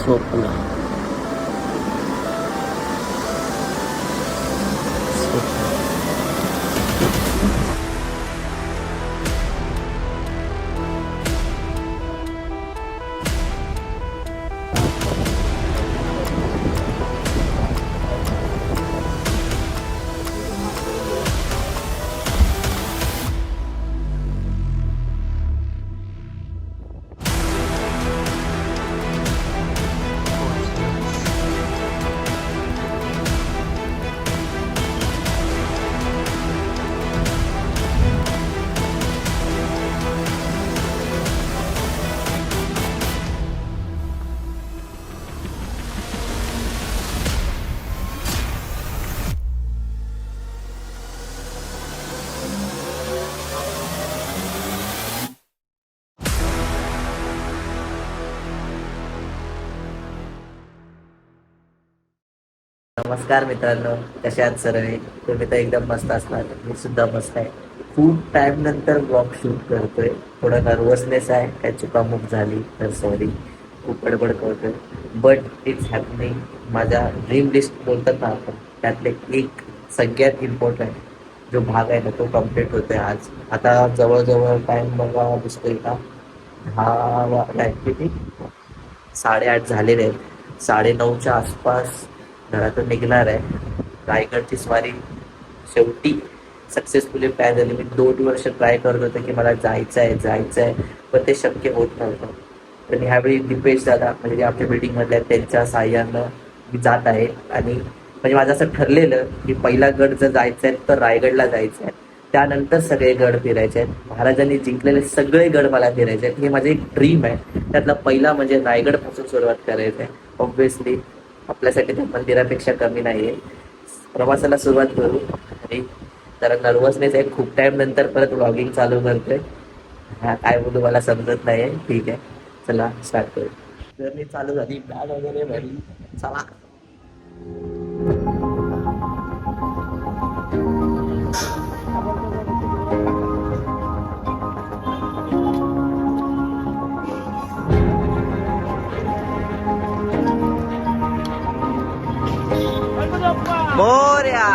स्वप्न नमस्कार मित्रांनो, कसे आहात सर्व? तुम्ही तर एकदम मस्त असणार. मी सुद्धा मस्त आहे. खूप टाइम नंतर ब्लॉग शूट करतोय. थोडा नर्वसनेस आहे, काय चुकामुक झाली तर सॉरी. खूप बडबड करतोय, बट इट्स हॅपनिंग. माझ्या ड्रीम लिस्ट बोलतात ना आपण, त्यातले एक सगळ्यात इम्पॉर्टंट जो भाग आहे ना तो कम्प्लीट होतोय आज. आता जवळजवळ टाइम बघा दिसतोय का, किती 8:30 झालेले आहेत. 9:30च्या आसपास घरातून निघणार आहे. रायगडची स्वारी शेवटी सक्सेसफुली प्लॅन झाली. मी 2 वर्ष ट्राय करत होते की मला जायचं आहे, पण ते शक्य होत नव्हतं. पण ह्यावेळी दिपेश दादा म्हणजे आमच्या बिल्डिंगमधल्या त्यांच्या साह्यानं मी जात आहे. आणि म्हणजे माझं असं ठरलेलं की पहिला गड जर जायचा आहे तर रायगडला जायचं आहे, त्यानंतर सगळे गड फिरायचे आहेत. महाराजांनी जिंकलेले सगळे गड मला फिरायचे आहेत. हे माझे एक ड्रीम आहे. त्यातला पहिला म्हणजे रायगडपासून सुरुवात करायचं आहे. ऑब्व्हियसली आपल्यासाठी त्या मंदिरापेक्षा कमी नाही आहे. प्रवासाला सुरुवात करू. आणि जरा नर्वसनेस आहे, खूप टाइम नंतर परत व्लॉगिंग चालू करतोय. हा काय बोलू मला समजत नाही आहे. ठीक आहे, चला स्टार्ट करू. जर्नी चालू झाली, बॅग वगैरे भरली, चला. मोरया.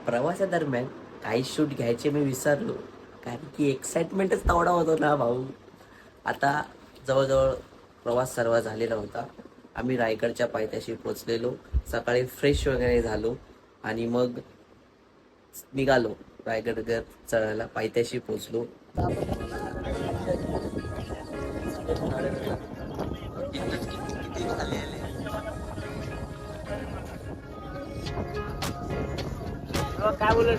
प्रवासादरम्यान काही शूट घ्यायचे मी विसरलो, कारण की एक्साइटमेंटच तेवढा होतो ना भाऊ. आता जवळजवळ प्रवास सर्व झालेला होता. आम्ही रायगडच्या पायथ्याशी पोचलेलो. सकाळी फ्रेश वगैरे झालो आणि मग निघालो रायगड चढायला. पायथ्याशी पोचलो. काय बोलले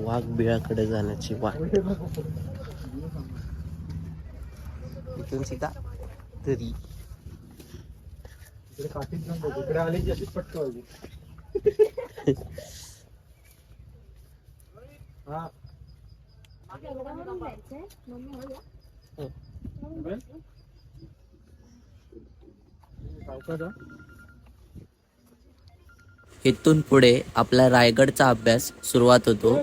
वाघ बिळाकडे जाण्याची वाट. इथून सीधा तरी आली की अशीच पटकवली. इथून पुढे आपला रायगडचा अभ्यास सुरुवात होतो.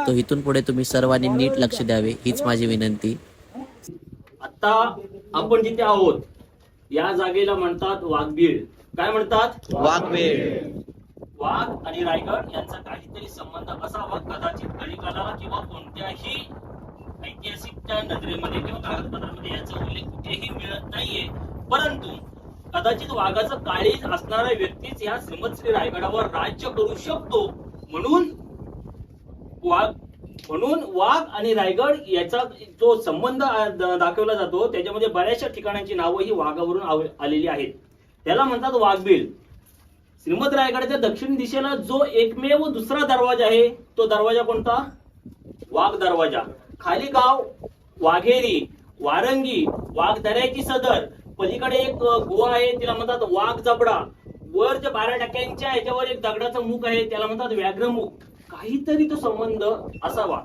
तो इथून पुढे तुम्ही सर्वांनी नीट लक्ष द्यावे, हीच माझी विनंती. आता आपण जिथे आहोत या जागेला म्हणतात वाघबीळ. काय म्हणतात? वाघबीळ. वाघ आणि रायगड यांचा काहीतरी संबंध असावा, कदाचित कलिकाला किंवा कोणत्याही ऐतिहासिकच्या नजरेमध्ये किंवा कागदपत्रामध्ये याचा उल्लेख कुठेही मिळत नाहीये. परंतु कदाचित वाघाचं काळीज असणारा व्यक्तीच ह्या श्रीमंत श्री रायगडावर राज्य करू शकतो. म्हणून वाघ आणि रायगड याचा जो संबंध दाखवला जातो त्याच्यामध्ये बऱ्याचशा ठिकाणांची नावं ही वाघावरून आलेली आहेत. त्याला म्हणतात वाघबीळ. श्रीमंत रायगडाच्या दक्षिण दिशेला जो एकमेव दुसरा दरवाजा आहे तो दरवाजा कोणता? वाघ दरवाजा. खाली गाव वाघेरी, वारंगी, वाघदऱ्याची सदर, पलीकडे एक गुहा आहे तिला म्हणतात वाघ जबडा, वर जे 12 ह्याच्यावर एक दगडाचं मुख आहे त्याला म्हणतात व्याघ्रमुख. काहीतरी तो संबंध असावा.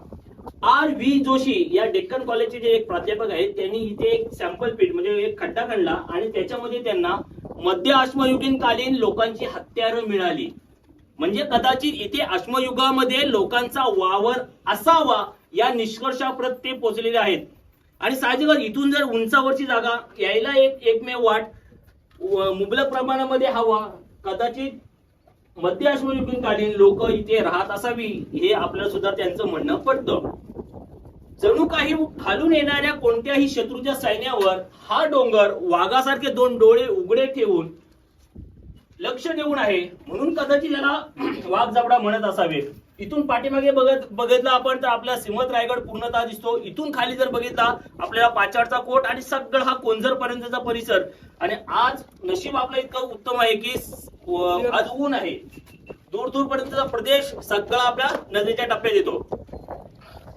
R.V. जोशी या डेक्कन कॉलेजचे जे एक प्राध्यापक आहेत त्यांनी इथे एक सॅम्पल पीट म्हणजे एक खड्डा काढला आणि त्याच्यामध्ये त्यांना मध्य अश्मयुगीन कालीन लोकांची हत्यारं मिळाली. म्हणजे कदाचित इथे अश्मयुगामध्ये लोकांचा वावर असावा या निष्कर्षाप्रत ते पोहोचलेले आहेत. आणि साहजिकच इथून जर उंचावरची जागा यायला एकमेव वाट मुबलक प्रमाणामध्ये हवा, कदाचित मध्य अश्मयुगीन कालीन लोक इथे राहत असावी हे आपल्याला सुद्धा त्यांचं म्हणणं पडतं. जणू काही खालून येणाऱ्या कोणत्याही शत्रूच्या सैन्यावर हा डोंगर वाघासारखे 2 डोळे उघडे ठेवून लक्ष देऊन आहे, म्हणून कदाचित याला वाघ जबडा म्हणत असावे. इथून पाठीमागे बघितलं आपण तर आपला श्रीमंत रायगड पूर्णतः दिसतो. इथून खाली जर बघितला आपल्याला पाचाडचा कोट आणि सगळं हा कोंझर पर्यंतचा परिसर. आणि आज नशीब आपलं इतकं उत्तम आहे की आज ऊन आहे, दूर दूर पर्यंतचा प्रदेश सगळा आपल्या नदीच्या टप्प्यात येतो.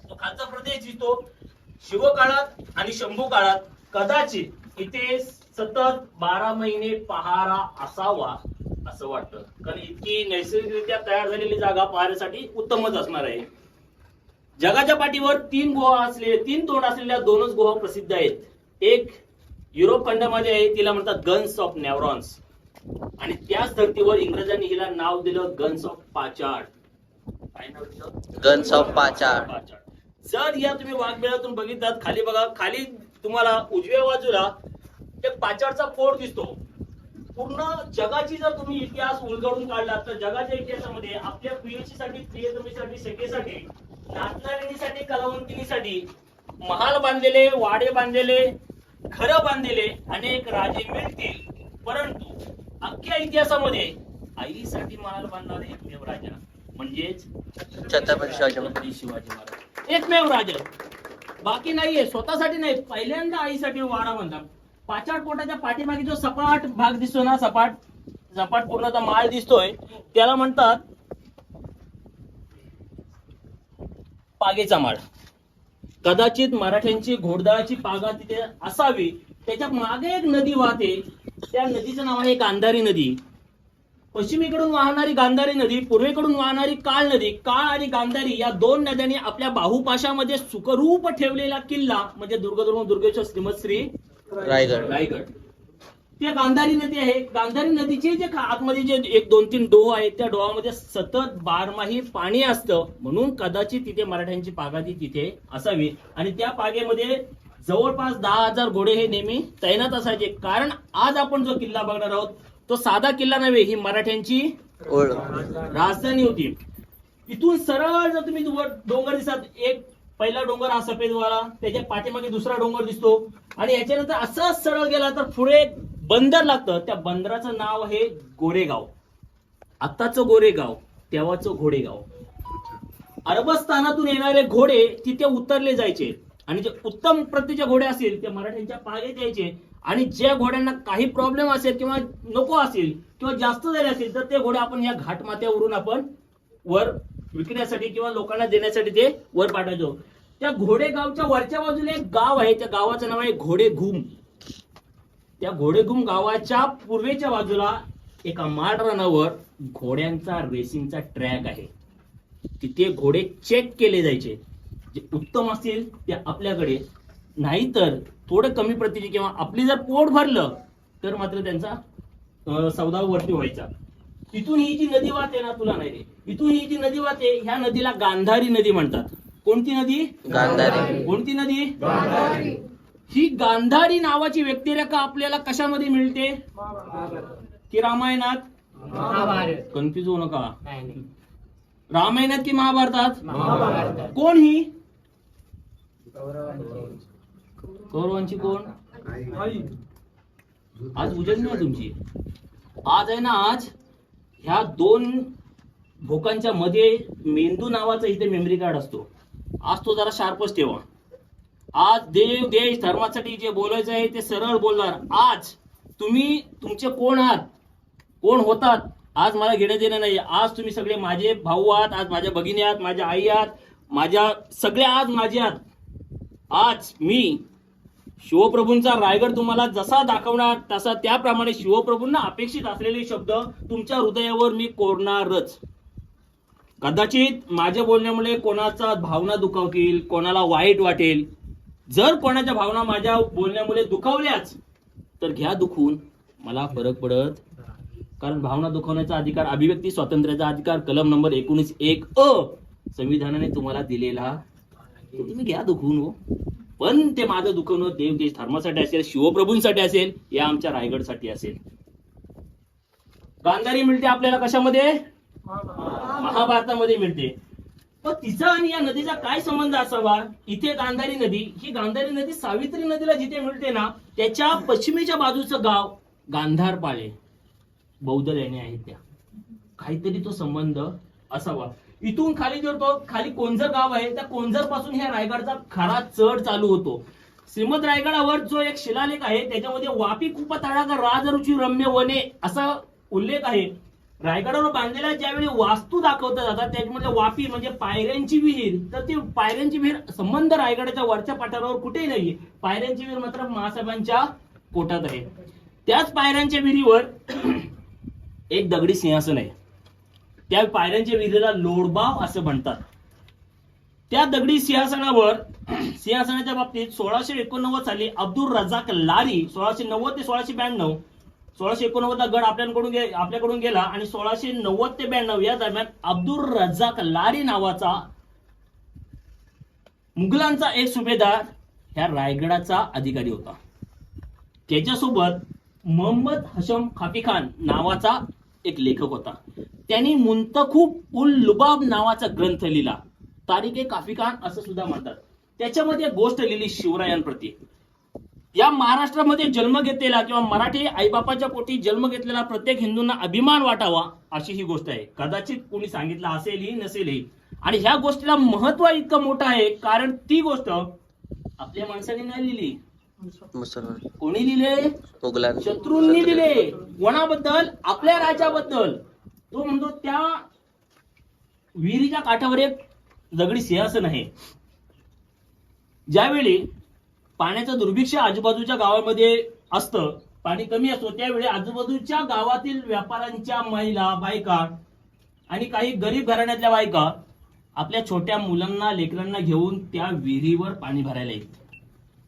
तो खालचा प्रदेश दिसतो. शिवकाळात आणि शंभू काळात कदाचित इथे सतत 12 महिने पहारा असावा असं वाटतं, कारण इतकी नैसर्गिकरित्या तयार झालेली जागा पहाऱ्यासाठी उत्तमच असणार आहे. जगाच्या पाठीवर 3 तोंड असलेल्या 2च गुहा प्रसिद्ध आहेत. एक युरोप खंडामध्ये आहे तिला म्हणतात गन्स ऑफ नेव्हरॉन्स, आणि त्याच धर्तीवर इंग्रजांनी हिला नाव दिलं गन्स ऑफ पाचाड. काय नाव दिलं? Guns of Pachad. जर या तुम्ही वाघबिळातून बघितलात खाली बघा, खाली तुम्हाला उजव्या बाजूला एक पाचाडचा फोर्ट दिसतो. पूर्ण जगाची जर तुम्ही इतिहास उलगडून काढला तर जगाच्या इतिहासामध्ये आपल्या प्रियसीसाठी, प्रियतमीसाठी, सखेसाठी, नाचणारीसाठी, कलावंतिनीसाठी महाल बांधलेले, वाडे बांधलेले, घरं बांधलेले अनेक राजे मिळतील, परंतु अख्ख्या इतिहासामध्ये आईसाठी महाल बांधणारे एकमेव राजा म्हणजेच छत्रपती शिवाजी महाराज. एकमेव राजा, बाकी नाहीये. स्वतःसाठी नाही, पहिल्यांदा आईसाठी वाडा बांधला. पाचाड कोटाच्या पाठीमागे जो सपाट भाग दिसतो ना, सपाट पूर्णतः माळ दिसतोय त्याला म्हणतात पागेचा माळ. कदाचित मराठ्यांची घोडदळाची पागा तिथे असावी. त्याच्या मागे एक नदी वाहते, त्या नदीचं नाव आहे गांधारी नदी. पश्चिमेकडून वाहणारी गांधारी नदी, पूर्वेकडून वाहणारी काळ नदी. काळ आणि गांधारी या 2 नद्यांनी आपल्या बाहुपाशामध्ये सुखरूप ठेवलेला किल्ला म्हणजे दुर्गेश्वर श्रीमंत श्री रायगड. त्या गांधारी नदी आहे. गांधारी नदीचे जे आतमध्ये जे 1-2-3 डोह आहेत त्या डोहामध्ये सतत 12माही पाणी असतं, म्हणून कदाचित तिथे मराठ्यांची पागाती तिथे असावी. आणि त्या पागेमध्ये जवळपास 10,000 घोडे हे नेहमी तैनात असायचे. कारण आज आपण जो किल्ला बघणार आहोत तो साधा किल्ला नव्हे, ही मराठ्यांची राजधानी होती. इथून सरळ जर तुम्ही डोंगर दिसतात, एक पहिला डोंगर हा सफेदवाला, त्याच्या पाठीमागे दुसरा डोंगर दिसतो, आणि याच्यानंतर असंच सरळ गेला तर पुढे बंदर लागतं. त्या बंदराचं नाव आहे गोरेगाव. आत्ताचं गोरेगाव, तेव्हाचं घोडेगाव. अरबस्थानातून येणारे घोडे तिथे उतरले जायचे, आणि जे उत्तम प्रतीचे घोडे असतील ते मराठ्यांच्या पागेत यायचे. आणि ज्या घोड्यांना काही प्रॉब्लेम असेल किंवा नको असेल किंवा जास्त झाले असेल तर ते घोडे आपण या घाटमाथ्यावरून आपण वर विकण्यासाठी किंवा लोकांना देण्यासाठी ते वर पाठवायचो. त्या घोडेगावच्या वरच्या बाजूला एक गाव आहे, त्या गावाचं नाव आहे घोडेघुम. त्या घोडेघुम गावाच्या पूर्वेच्या बाजूला एका माळरानावर घोड्यांचा रेसिंगचा ट्रॅक आहे. तिथे घोडे चेक केले जायचे, जे उत्तम असतील ते आपल्याकडे, नाहीतर थोडं कमी प्रतीचे किंवा आपली जर पोट भरलं तर मात्र त्यांचा सौदा वरती व्हायचा. इथून ही जी नदी वाहते ना, तुला नाही रे, इथून ही जी नदी वाहते ह्या नदीला गांधारी नदी म्हणतात. कोणती नदी? गांधारी. कोणती नदी? गांधारी. ही गांधारी नावाची व्यक्तिरेखा आपल्याला कशामध्ये मिळते? की रामायणात? कन्फ्युज होऊ नका. रामायणात की महाभारतात? कोण ही? कौरवांची कोण? आज उजळली नाही तुमची. आज आहे ना, आज ह्या 2 भोकांच्या मध्ये मेंदू नावाचा इथे मेमरी कार्ड असतो. आज तो जरा शार्पच ठेवा. आज देव देश धर्मासाठी जे बोलायचं आहे ते सरळ बोलणार. आज तुम्ही तुमचे कोण आहात, कोण होतात, आज मला घेणं देणं नाही. आज तुम्ही सगळे माझे भाऊ आहात, आज माझ्या भगिनी आहात, माझ्या आई आहात, माझ्या सगळ्या आज माझे आहात. आज मी शिवप्रभूंचा रायगड तुम्हाला जसा दाखवणार तसा त्याप्रमाणे शिवप्रभूंना अपेक्षित असलेले शब्द तुमच्या हृदयावर मी कोरणारच. कदाचित माझ्या बोलण्यामुळे कोणाचा भावना दुखावतील, कोणाला वाईट वाटेल. जर कोणाच्या भावना माझ्या बोलण्यामुळे दुखावल्याच तर घ्या दुखून, मला फरक पडत. कारण भावना दुखवण्याचा अधिकार, अभिव्यक्ती स्वातंत्र्याचा अधिकार कलम नंबर 19(1) संविधानाने तुम्हाला दिलेला, तो तुम्ही घ्या दुखून हो. पण ते माझं दुखवणं देव देश धर्मासाठी असेल, शिवप्रभूंसाठी असेल, या आमच्या रायगडसाठी असेल. गांधारी मिळते आपल्याला कशामध्ये? महाभारतामध्ये मिळते. पण तिचा आणि या नदीचा काय संबंध असावा? इथे गांधारी नदी, ही गांधारी नदी सावित्री नदीला जिथे मिळते ना, त्याच्या पश्चिमेच्या बाजूचं गाव गांधारपाळे, बौद्ध लेण्या आहेत त्या. काहीतरी तो संबंध असावा. इथून खाली जर तो खाली कोंझर गाव आहे, त्या कोंझर पासून ह्या रायगडचा खरा चढ चालू होतो. श्रीमद रायगडावर जो एक शिलालेख आहे त्याच्यामध्ये वापी कुप तडागा राजरुची रम्य वने असा उल्लेख आहे. रायगडावर बांधलेल्या ज्यावेळी वास्तू दाखवता जातात त्याच्यामध्ये वापी म्हणजे पायऱ्यांची विहीर, तर ती पायऱ्यांची विहीर संबंध रायगडाच्या वरच्या पठारावर कुठेही नाही. पायऱ्यांची विहीर मात्र महासाहेबांच्या पोटात आहे. त्याच पायऱ्यांच्या विहिरीवर एक दगडी सिंहासन आहे. त्या पायऱ्यांच्या विहिरीला लोडबाव असं म्हणतात. त्या दगडी सिंहासनाच्या बाबतीत 1689 साली अब्दुल रजाक लारी 1690 ते 1692, 1689 गड आपल्याकडून गेला आणि 1690 ते 92 या दरम्यान अब्दुल रजाक लारी नावाचा मुघलांचा एक सुभेदार ह्या रायगडाचा अधिकारी होता. त्याच्यासोबत मोहम्मद हशम खाफी खान नावाचा एक लेखक होता. त्यांनी मुंतखब उल लुबाब नावाचा ग्रंथ लिहिला. तारिके काफी खान असं सुद्धा म्हणतात. त्याच्यामध्ये गोष्ट लिहिली शिवरायांप्रती. या महाराष्ट्रामध्ये जन्म घेतलेला किंवा मराठी आईबापाच्या पोटी जन्म घेतलेला प्रत्येक हिंदूंना अभिमान वाटावा अशी ही गोष्ट आहे. कदाचित कोणी सांगितलं असेलही नसेलही. आणि ह्या गोष्टीला महत्व इतकं मोठं आहे कारण ती गोष्ट आपल्या माणसाने नाही लिहिली. कोणी लिहिले? शत्रूंनी लिहिले. कोणाबद्दल? आपल्या राजाबद्दल. तो म्हणतो त्या विहिरीच्या काठावर एक दगडी सिंहासन आहे. ज्यावेळी पाण्याचं दुर्भिक्ष आजूबाजूच्या गावामध्ये असतं, पाणी कमी असतो, त्यावेळी आजूबाजूच्या गावातील व्यापाऱ्यांच्या महिला, बायका आणि काही गरीब घराण्यातल्या बायका आपल्या छोट्या मुलांना, लेकरांना घेऊन त्या विहिरीवर पाणी भरायला येत.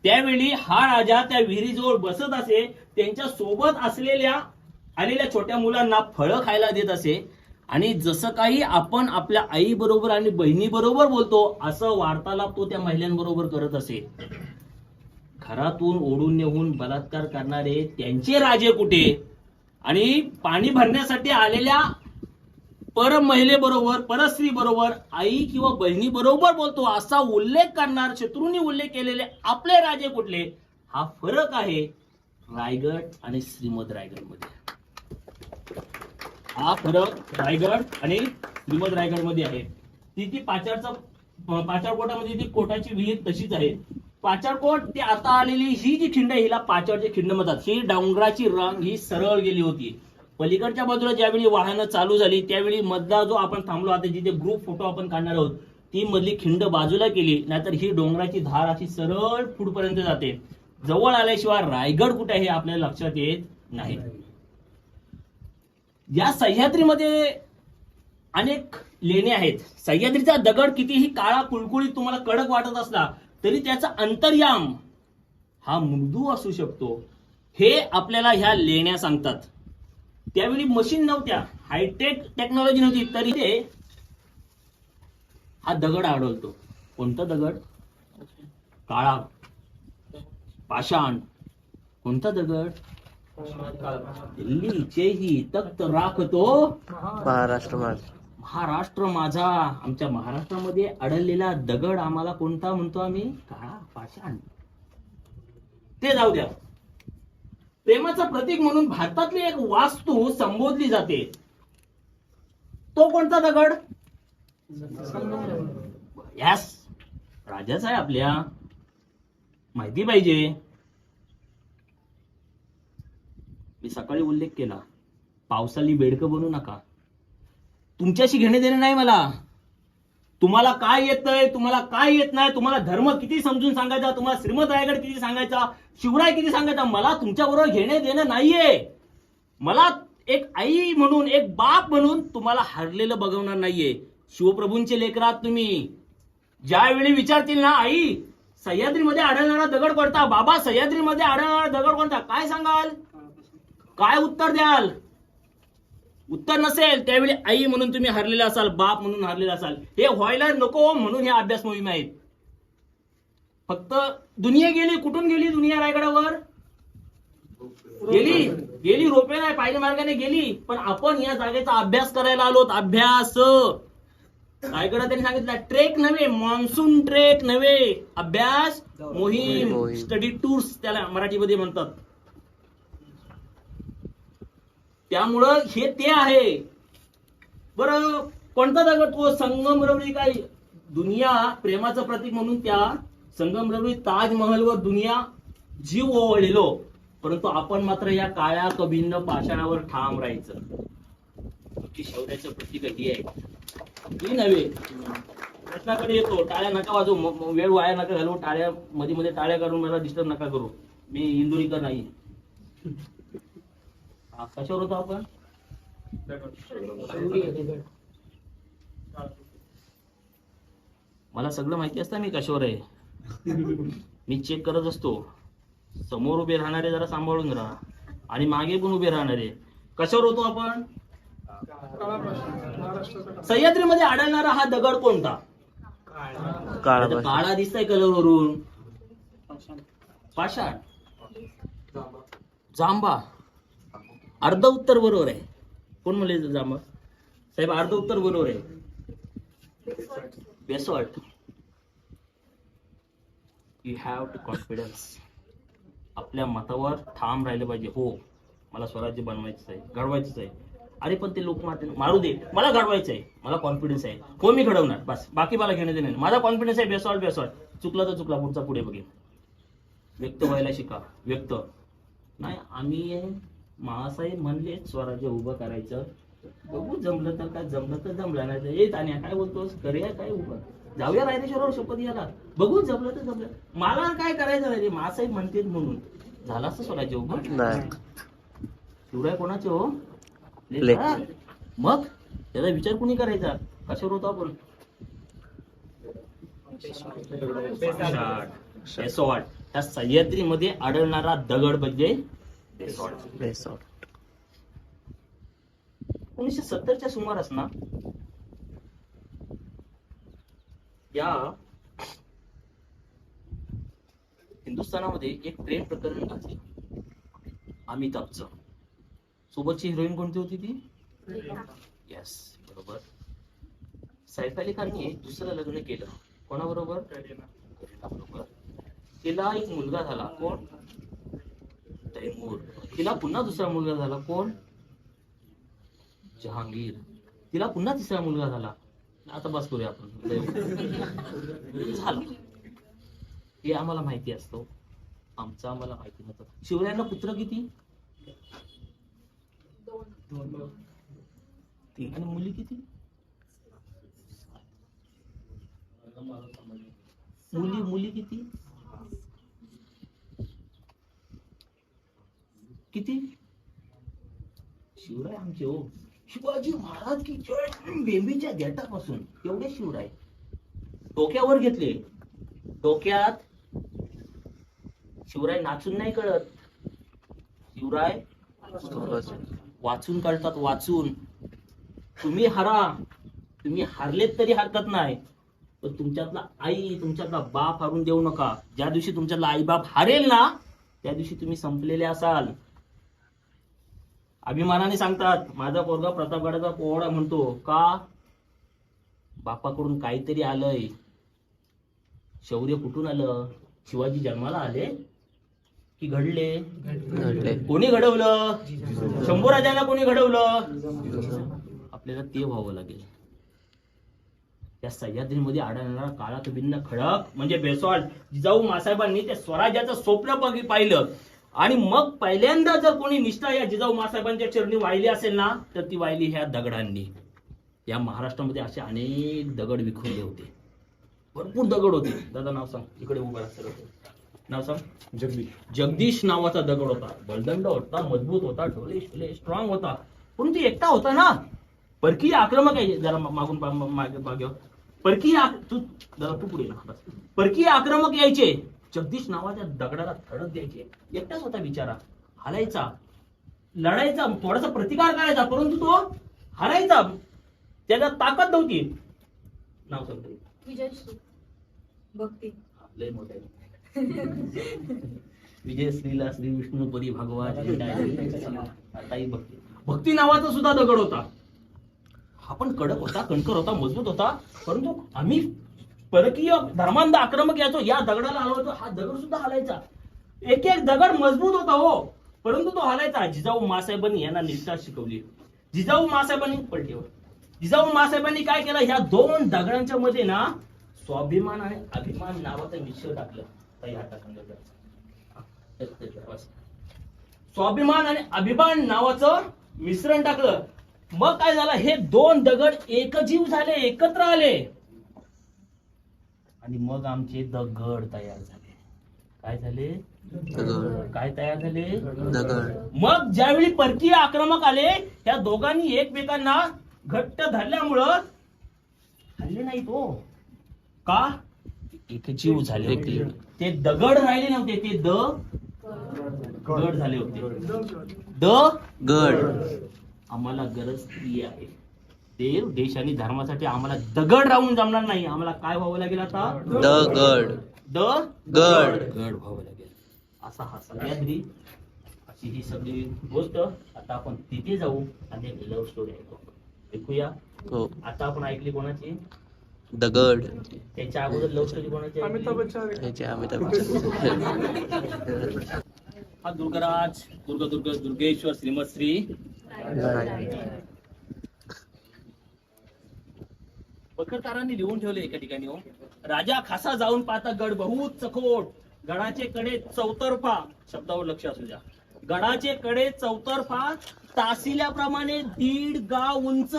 त्यावेळी हा राजा त्या विहिरीजवळ बसत असे. त्यांच्या सोबत आलेल्या छोट्या मुलांना फळं खायला देत असे. आणि जसं काही आपण आपल्या आई बरोबर आणि बहिणी बरोबर बोलतो असं वार्तालाप तो त्या महिलांबरोबर करत असे. घरातून ओढून नेऊन बलात्कार करणारे त्यांचे राजे कुठे? आणि पाणी भरण्यासाठी आलेल्या महिलेबरोबर, परस्त्री बरोबर, आई किंवा बहिणी बरोबर बोलतो असा उल्लेख करणार, शत्रूंनी उल्लेख केलेले आपले राजे कुठले? हा फरक आहे रायगड आणि श्रीमद रायगड मध्ये. हा फरक रायगड आणि श्रीमद रायगड मध्ये आहे. ती पाचारकोटामध्ये ती कोटाची विहीर तशीच आहे. पाचारकोट ती आता आलेली ही जी खिंड आहे हिला पाचारचे खिंड म्हणतात. ही डोंगराची रांग ही सरळ गेली होती. पलीकडच्या बाजूला ज्यावेळी वाहनं चालू झाली त्यावेळी मधला जो आपण थांबलो आता जिथे ग्रुप फोटो आपण काढणार आहोत ती मधली खिंड बाजूला केली, नाहीतर ही डोंगराची धार अशी सरळ पुढपर्यंत जाते. जवळ आल्याशिवाय रायगड कुठे आहे आपल्याला लक्षात येत नाही. या सह्याद्रीमध्ये अनेक लेणे आहेत. सह्याद्रीचा दगड कितीही काळा कुळकुळीत तुम्हाला कडक वाटत असला तरी त्याचा अंतर्याम हा मृदू असू शकतो, हे आपल्याला ह्या लेण्या सांगतात. त्यावेळी मशीन नव्हत्या, हायटेक टेक्नॉलॉजी नव्हती, तरी ते हा दगड आढळतो. कोणता दगड? काळा पाषाण. कोणता दगड? दिल्लीचेही तख्त राखतो महाराष्ट्र माझा. आमच्या महाराष्ट्रामध्ये आढळलेला दगड आम्हाला कोणता म्हणतो आम्ही? काळा पाषाण. ते जाऊ द्या. प्रेमाचं प्रतीक म्हणून भारतातली एक वास्तू संबोधली जाते. तो कोणता दगड? यस, राजाच आहे आपल्या, माहिती पाहिजे. मी सकाळी उल्लेख केला, पावसाली बेडकं बनू नका. तुमच्याशी घेणे देणे नाही मला. तुम्हाला काय येतंय, तुम्हाला काय येत नाही, तुम्हाला धर्म किती समजून सांगायचा, तुम्हाला श्रीमंत रायगड किती सांगायचा, शिवराय किती सांगायचा, मला तुमच्याबरोबर घेणे देणं नाहीये. मला एक आई म्हणून, एक बाप म्हणून तुम्हाला हरलेलं बघवणार नाहीये. शिवप्रभूंचे लेकरात तुम्ही. ज्यावेळी विचारतील ना, आई सह्याद्रीमध्ये आढळणारा दगड कोणता, बाबा सह्याद्रीमध्ये आढळणारा दगड कोणता, काय सांगाल, काय उत्तर द्याल? उत्तर नसेल त्यावेळी आई म्हणून तुम्ही हरलेला असाल, बाप म्हणून हरलेला असाल. हे व्हायला नको म्हणून हे अभ्यास मोहीम आहेत. फक्त दुनिया गेली, कुठून गेली दुनिया रायगडावर? गेली रोपे नाही, पायऱ्या मार्गाने गेली. पण आपण या जागेचा अभ्यास करायला आलोत. अभ्यास रायगडात त्यांनी सांगितलं, ट्रेक नव्हे, मान्सून ट्रेक नव्हे, अभ्यास मोहीम, स्टडी टूर्स त्याला मराठीमध्ये म्हणतात. त्यामुळं हे ते आहे. बरं, कोणता दगड तो? संगमरवरी. काय दुनिया प्रेमाचं प्रतीक म्हणून त्या संगमरवरी ताजमहलवर दुनिया जीव ओवळलेलो, परंतु आपण मात्र या काळ्या कभिन्न पाषाणावर ठाम राहायचं. शौर्याचं प्रतीक ही आहे, ही नव्हे. प्रश्नाकडे येतो, टाळ्या नका वाजवू, वेळ वाया नका घालवू, टाळ्या मध्ये मध्ये टाळ्या काढून मला डिस्टर्ब नका करू. मी इंदुरीकर नाही. कशावर होतो आपण? मला सगळं माहिती असतं मी कशावर आहे. मी चेक करत असतो. समोर उभे राहणारे जरा सांभाळून राहा आणि मागे पण उभे राहणारे. कशावर होतो आपण? सह्याद्रीमध्ये आढळणारा हा दगड कोणता? काळा दिसतंय कलरवरून. पाषाण, जांबा. अर्ध उत्तर बरोबर आहे. कोण म्हणले जांबा? साहेब अर्ध उत्तर बरोबर आहे. Basalt. You have to confidence. आपल्या मतावर ठाम राहिलं पाहिजे. हो, मला स्वराज्य बनवायचंच आहे, घडवायचंच आहे. अरे पण ते लोक मारू दे, मला घडवायचं आहे, मला कॉन्फिडन्स आहे, हो मी घडवणार, बस बाकी मला घेणं देणं. माझा कॉन्फिडन्स आहे. बेसॉल्ट. चुकला तर चुकला, पुढचा पुढे बघेल. व्यक्त व्हायला शिका. व्यक्त नाही. आम्ही मासाहेब म्हणले स्वराज्य उभं करायचं, बघू जमलं तर काय, जमलं तर जमलं, नाही येत. आणि काय बोलतोस, करूया काय उभं, जाऊया रायरेश्वरावर शपथ घ्यायला, बघू जमलं तर जमलं. मला काय करायचं नाही, मासाहेब म्हणते म्हणून झालं असं स्वराज्य उभं नाही. शिवराय कोणाचे हो? मग त्याचा विचार कुणी करायचा? कशावर होतो आपण? बेसॉल्ट. त्या सह्याद्रीमध्ये आढळणारा दगड म्हणजे बेसॉल्ट. 1970च्या सुमारास ना या हिंदुस्थानामध्ये एक प्रेम प्रकरण घडले. अमिताभचं. सोबतची हिरोईन कोणती होती ती? येस, बरोबर. सैफ अली खानने दुसरं लग्न केलं. कोणाबरोबर? बरोबर. तिला एक मुलगा झाला. कोण? तैमूर. तिला पुन्हा दुसरा मुलगा झाला. कोण? जहांगीर. तिला पुन्हा तिसरा मुलगा झाला. आता बस करूया आपण. झालं. हे आम्हाला माहिती असतं, आमचं आम्हाला माहिती नव्हतं. शिवरायांना पुत्र किती? 3. आणि मुली किती? मुली किती? किती? शिवराय आमचे हो, शिवाजी महाराज की जय. बेंबीच्या गेटापासून एवढे शिवराय डोक्यावर घेतले. डोक्यात शिवराय नाचून नाही कळत, शिवराय वाचून कळतात. वाचून. तुम्ही हरा, तुम्ही हारलेत तरी हरकत नाही, पण तुमच्यातला आई, तुमच्यातला बाप हरून देऊ नका. ज्या दिवशी तुमच्यातला आई बाप हारेल ना, त्या दिवशी तुम्ही संपलेले असाल. अभिमानाने सांगतात, माझा पोरगा प्रतापगडाचा पोवाडा म्हणतो. का? बापाकडून काहीतरी आलंय. शौर्य कुठून आलं? शिवाजी जन्माला आले की घडले? कोणी घडवलं? शंभूराजांना कोणी घडवलं? आपल्याला ते व्हावं लागेल. त्या सह्याद्रीमध्ये आढळणारा काळा भिन्न खडक म्हणजे बेसॉल्ट. जिजाऊ मासाहेबांनी त्या स्वराज्याचं स्वप्न पाहिलं आणि मग पहिल्यांदा जर कोणी निष्ठा या जिजाऊ मासाहेबांच्या चरणी वाहिली असेल ना, तर ती वाहिली ह्या दगडांनी. या महाराष्ट्रामध्ये असे अनेक दगड विखुरले होते, भरपूर दगड होते. दादा नाव सांग, इकडे उभा राहा सर. नाव सांग. जगदीश नावाचा दगड होता. बलदंड होता, मजबूत होता, ढोले स्ट्रॉंग होता, परंतु एकटा होता ना. परकीय आक्रमक आहे, जरा मागून मागे परकीय तू पुढे ना. परकीय आक्रमक यायचे, जगदीश नावाच्या दगडाला धडक द्यायचे. एकटाच होता बिचारा, हालायचा, लढायचा, थोडासा प्रतिकार करायचा, परंतु तो हारायचा, त्याला ताकद नव्हती. नाव सांगतो. विजयश्री भक्ती. लय मोठा आहे. विजयश्रीला श्री विष्णुपदी भगवान आताही भक्ती. भक्ती नावाचा सुद्धा दगड होता. हा पण कडक होता, कणकर होता, मजबूत होता, परंतु आम्ही परकीय धर्मांध आक्रमक यायचो, या दगडाला हलवायचो, हा दगड सुद्धा हलायचा. एक एक दगड मजबूत होता हो, परंतु तो हलायचा. जिजाऊ मासाहेबांनी यांना निष्ठा शिकवली. जिजाऊ मासाहेबांनी काय केलं, ह्या दोन दगडांच्या मध्ये ना स्वाभिमान आणि अभिमान नावाचं मिश्र टाकलं. स्वाभिमान आणि अभिमान नावाचं मिश्रण टाकलं. मग काय झालं, हे दोन दगड एकजीव झाले, एकत्र आले, आणि मग आमचे दगड तयार झाले. काय झाले? काय तयार झाले? दगड. मग ज्यावेळी परकीय आक्रमक आले, त्या दोघांनी एकमेकांना घट्ट धरल्यामुळं हल्ले नाही तो का, एकजीव झाले होते. ते दगड राहिले नव्हते, ते गड झाले होते. गड. आम्हाला गरज ती आहे. देव, देश आणि धर्मासाठी आम्हाला दगड राहून जमणार नाही. आम्हाला काय व्हावं लागेल आता? दगड व्हावं लागेल. असा हा सह्याद्री, अशी ही सगळी गोष्ट. आता आपण तिथे जाऊ आणि एक लव्ह स्टोरी ऐकूया. आता आपण ऐकली कोणाची? दगड. त्याच्या अगोदर लव्ह स्टोरी कोणाची? अमिताभ बच्चन. हा दुर्गराज, दुर्गेश्वर श्रीमत श्री पत्रकारांनी लिहून ठेवले एका ठिकाणी. हो, राजा खासा जाऊन पाहता गड बहुत चखोट, गडाचे कडे चौतर्फा, शब्दावर लक्ष असू द्या, गडाचे कडे चौतर्फा तासिल्याप्रमाणे 1.5 गाव उंच,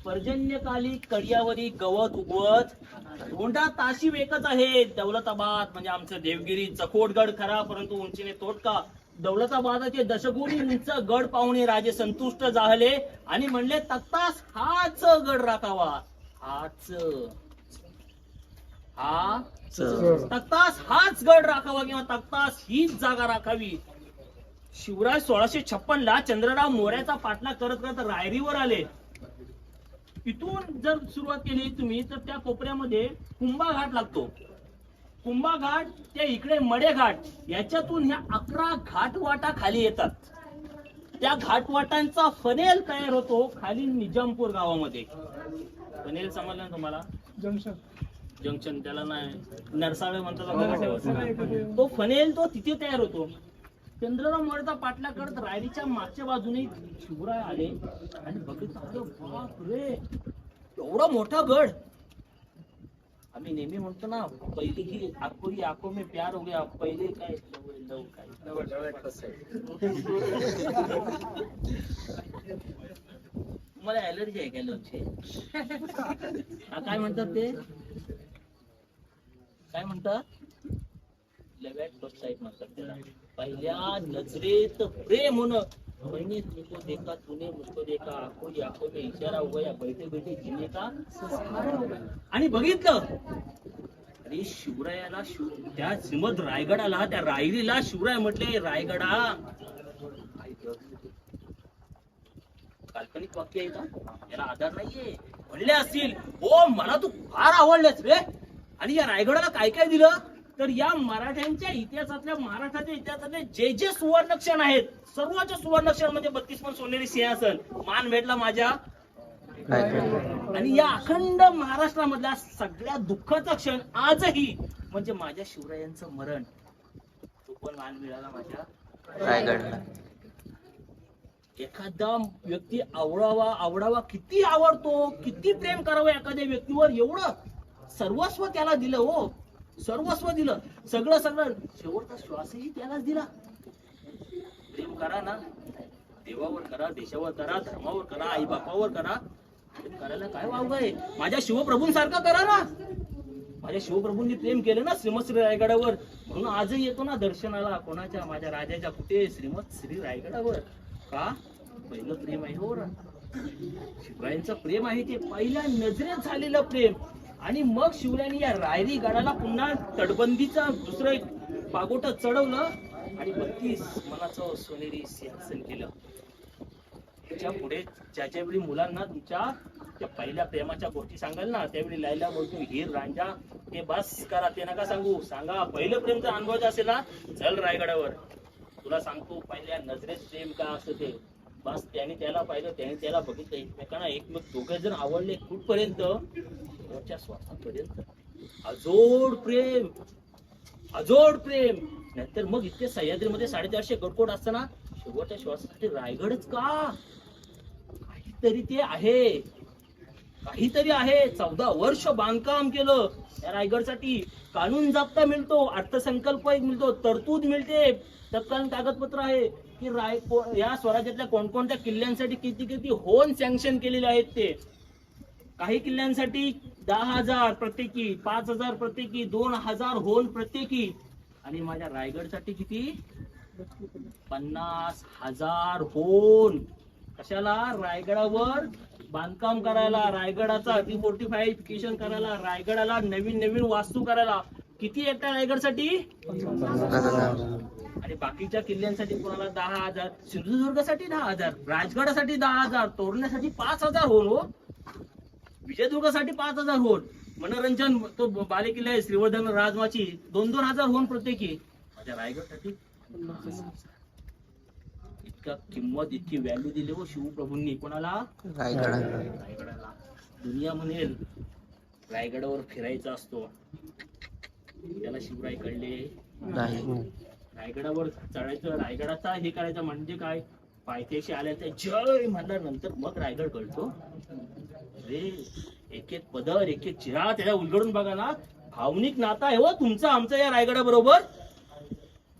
पर्जन्यकाली कड्यावरी गवत उगवत, धोंडा ताशी वेकच आहे. दौलताबाद म्हणजे आमचं देवगिरी चखोट गड खरा, परंतु उंचीने तोटका. दौलताबादाचे दशगुणी उंच गड पाहुणे राजे संतुष्ट झाले आणि म्हणले, तक्तास हाच गड राखावा. तक्तास हाच गड राखावा किंवा तक्तास हीच जागा राखावी. शिवराय 1656 चंद्रराव मोऱ्याचा पाठलाग करत करत रायरीवर आले. इथून जर सुरुवात केली तुम्ही तर त्या कोपऱ्यामध्ये कुंभा घाट लागतो. कुंभा घाट त्या इकडे मडे घाट, याच्यातून ह्या 11 घाटवाटा खाली येतात. त्या घाटवाटांचा फनेल तयार होतो खाली निजामपूर गावामध्ये. फनेल समजलं ना तुम्हाला? जंक्शन त्याला नाही, नरसाळे म्हणतात. तो फनेल तो तिथे तयार होतो. चंद्रराव मोरेचा पाठलाग करत रायरीच्या मागच्या बाजूने शिवराय आले आणि बघितलं, बाप रे, एवढा मोठा गड. आम्ही नेहमी म्हणतो ना, पहिली की आकोरी आको में प्यार हो गया, पहिले काय लव मला ऍलर्जी आहे काय लवची? काय म्हणतात ते, काय म्हणतात? लव्याट प्रोत्साहित म्हणतात त्याला. पहिल्या नजरेत प्रेम होणं. मैंने तुमको देखा, तूने मुझको देखा, आंखों आंखों में इशारा हो गया, बैठे बैठे जीने का संस्कार हो गया. आणि बघितलं, अरे शिवरायाला त्या श्रीमद रायगडाला, त्या रायरीला शिवराय म्हटले, रायगडा. काल्पनिक वाक्य आहे का? याला आधार नाहीये. म्हणले असतील, ओ मला तू फार आवडलेस रे. आणि या रायगडाला काय काय दिलं तर या मराठ्यांच्या इतिहासातल्या, महाराष्ट्राच्या इतिहासातले जे जे सुवर्णक्षण आहेत, सर्वांच्या सुवर्णक्षण म्हणजे 32 पण सोनेरी सिंहासन, मान भेटला माझ्या. आणि या अखंड महाराष्ट्रामधला सगळ्यात दुःखाचा क्षण आजही म्हणजे माझ्या शिवरायांचं मरण. तो पण मान मिळाला माझ्या रायगडला. एखादा व्यक्ती आवडावा, किती आवडतो, किती प्रेम करावं एखाद्या व्यक्तीवर, एवढं सर्वस्व त्याला दिलं. हो, सर्वस्व दिलं, सगळं शेवटचा श्वासही त्यालाच दिला. प्रेम करा ना, देवावर करा, देशावर करा, धर्मावर करा, आई बापावर करा, करायला काय वाव आहे? माझ्या शिवप्रभूंसारखा करा ना. माझ्या शिवप्रभूंनी प्रेम केलं ना श्रीमत श्री रायगडावर, म्हणून आजही येतो ना दर्शनाला. कोणाच्या? माझ्या राजाच्या. कुठे? श्रीमत श्री रायगडावर. का? पहिलं प्रेम आहे हो. शिवरायांचं प्रेम आहे ते पहिल्या नजरेत झालेलं प्रेम. आणि मग शिवरायांनी या रायरी गडाला पुन्हा तटबंदीचा दुसरं एक पागोट चढवलं आणि 32 मनाचं सोनेरी सिंहासन केलं. त्याच्या पुढे ज्याच्या वेळी मुलांना तुमच्या त्या पहिल्या प्रेमाच्या गोष्टी सांगाल ना, त्यावेळी लायला बोलतो हीर रांझा ते बस करा, ते नका सांगू. सांगा पहिलं प्रेम जर अनुभवायचं असेल ना, चल रायगडावर, तुला सांगतो पहिल्या नजरेत प्रेम का असतं ते. बस त्याने त्याला पाहिलं, त्याने त्याला बघितलं, एकमेकांना एकमेक दोघे जण आवडले कुठपर्यंत? शेवटच्या श्वासापर्यंत. अजोड प्रेम, अजोड प्रेम. नंतर मग इतके सह्याद्रीमध्ये 450 गडकोट असताना शेवटच्या श्वासासाठी रायगडच का? काहीतरी ते आहे, काहीतरी आहे. 14 वर्ष बांधकाम केलं या रायगडसाठी. कानून जाप्ता मिळतो, अर्थसंकल्प एक मिळतो, तरतूद मिळते, तत्कालीन कागदपत्र आहे की या स्वराज्यातल्या कोणकोणत्या किल्ल्यांसाठी किती किती होन सँक्शन केलेले आहेत ते. काही किल्ल्यांसाठी 10,000 प्रत्येकी, 5,000 प्रत्येकी, 2,000 होन प्रत्येकी. आणि माझ्या रायगडसाठी किती? 50,000 होन. कशाला? रायगडावर बांधकाम करायला, रायगडाचा रिफोर्टिफिकेशन करायला, रायगडाला नवीन नवीन वास्तू करायला. किती एकट्या रायगडसाठी? 50,000. आणि बाकीच्या किल्ल्यांसाठी कोणाला 10,000, सिंधुदुर्गासाठी 10,000, राजगडासाठी 10,000, तोरण्यासाठी 5,000 होन हो, विजयदुर्गासाठी 5,000 होन, मनोरंजन तो बाले किल्ला आहे श्रीवर्धन राजमाची 2,000 होन प्रत्येकी. माझ्या रायगडसाठी 50,000. इतका किंमत, इतकी व्हॅल्यू दिली हो शिवप्रभूंनी. कोणाला? रायगडाला. दुनिया म्हणेल रायगडावर फिरायचा असतो, त्याला शिवराय कळले नाही. रायगडावर चढायचं, रायगडाचा हे करायचं म्हणजे काय? पायथ्याशी आल्याच्या जय म्हणल्यानंतर मग रायगड कळतो रे. एक एक पदर, एक एक चिरा त्याला उलगडून बघा ना. भावनिक नाता आहे हो तुमचं आमचं या रायगडाबरोबर.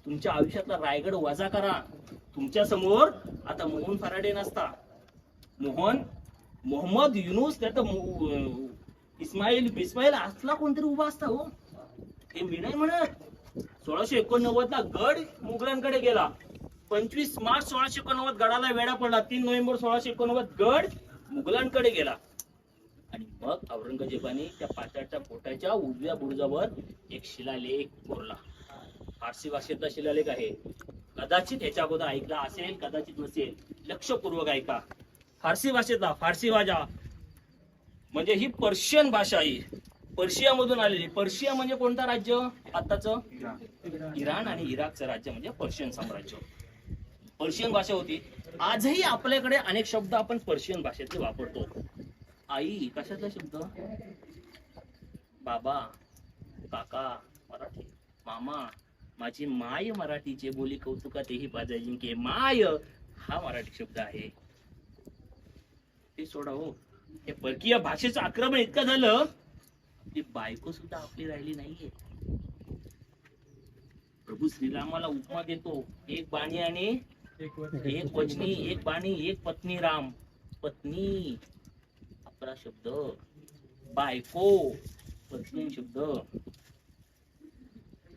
तुमच्या आयुष्यातला रायगड वजा करा. तुमच्या समोर आता मोहन फराडे नसता, मोहम्मद युनुस, त्यात इस्माईल असला कोणतरी उभा असता हो. हे मी नाही म्हणत. 1689 ला गड मुघलांकडे गेला. 25 मार्च 1689 गडाला वेढा पडला. 3 नोव्हेंबर 1689 गड मुघलांकडे गेला. आणि मग औरंगजेबाने त्या पाटाच्या पोटाच्या उजव्या बुरुजावर एक शिलालेख कोरला. फारसी भाषेतला शिलालेख आहे. कदाचित याच्या अगोदर ऐकला असेल, कदाचित नसेल, लक्षपूर्वक ऐका. फारसी भाषेतला, फारसी भाषा म्हणजे ही पर्शियन भाषा आहे, पर्शिया मधून आलेली. पर्शिया म्हणजे कोणतं राज्य? आताच इराण आणि इराकचं राज्य म्हणजे पर्शियन साम्राज्य. पर्शियन भाषा होती. आजही आपल्याकडे अनेक शब्द आपण पर्शियन भाषेतले वापरतो. आई कशातला शब्द? बाबा, काका मराठी, मामा, माझी माय मराठीचे बोली कौतुका तेही बाजाजिंके. माय हा मराठी शब्द आहे. ते सोडा हो. हे परकीय भाषेचं आक्रमण इतकं झालं ती बायको सुद्धा आपली राहिली नाहीये. प्रभू श्रीरामाला उपमा देतो, एक बाणी आणि एक वचनी, एक बाणी एक पत्नी. राम पत्नी आपला शब्द, बायको पत्नी शब्द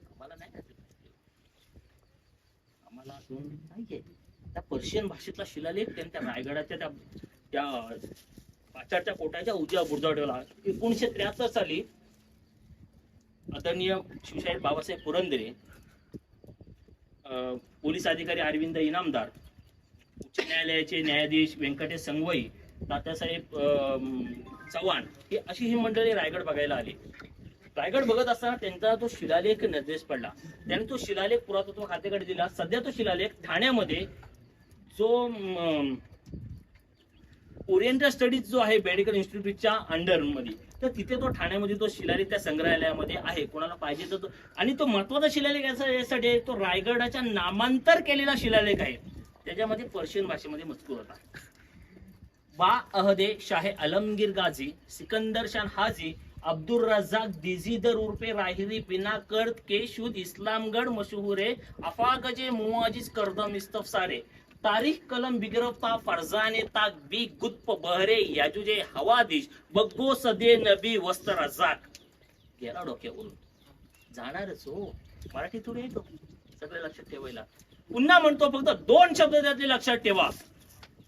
आम्हाला नाही, आम्हाला नाहीये. त्या पर्शियन भाषेतला शिलालेख त्यांच्या रायगडाच्या त्या पाचारच्या कोटाच्या उजव्या बुरुजावर ठेवला. 1973 साली आदरणीय शिवशाहीर बाबासाहेब पुरंदरे, पोलीस अधिकारी अरविंद इनामदार, उच्च न्यायालयाचे न्यायाधीश व्यंकटेश संगवई, तात्यासाहेब चव्हाण ही अशी ही मंडळी रायगड बघायला आली. रायगड बघत असताना त्यांचा तो शिलालेख नजरेस पडला. त्याने तो शिलालेख पुरातत्व खात्याकडे दिला. सध्या तो शिलालेख ठाण्यामध्ये जो ओरिएंटल स्टडीज जो आहे मेडिकल इन्स्टिट्यूटच्या अंडर मध्ये, तर तिथे तो ठाण्यामध्ये तो शिलालेख त्या संग्रहालयामध्ये आहे. कोणाला पाहिजे तर आणि तो महत्वाचा शिलालेख यासाठी तो रायगडाच्या नामांतर केलेला शिलालेख आहे. त्याच्यामध्ये पर्शियन भाषेमध्ये मजकूर होता. बा अहदे शाह अलमगीर गाजी, सिकंदर शान हाजी, अब्दुल रज्जाक दिजीदर उर्फे राहिरी बिना कर्द के शुद इस्लामगड मशहूरे, अफागजे मुआजिज करदम इस्तफसारे. तारीख कलम बिगरफ्ता फरजाने ताक बी गुत्प बहरे याजुजे हवादिश बग्गो सदे नबी वस्त रजाक. गेला डोक्यावरून. जाणारच हो, मराठी थोडी येतो सगळं लक्षात ठेवायला. पुन्हा म्हणतो, फक्त 2 शब्द त्यातले लक्षात ठेवा.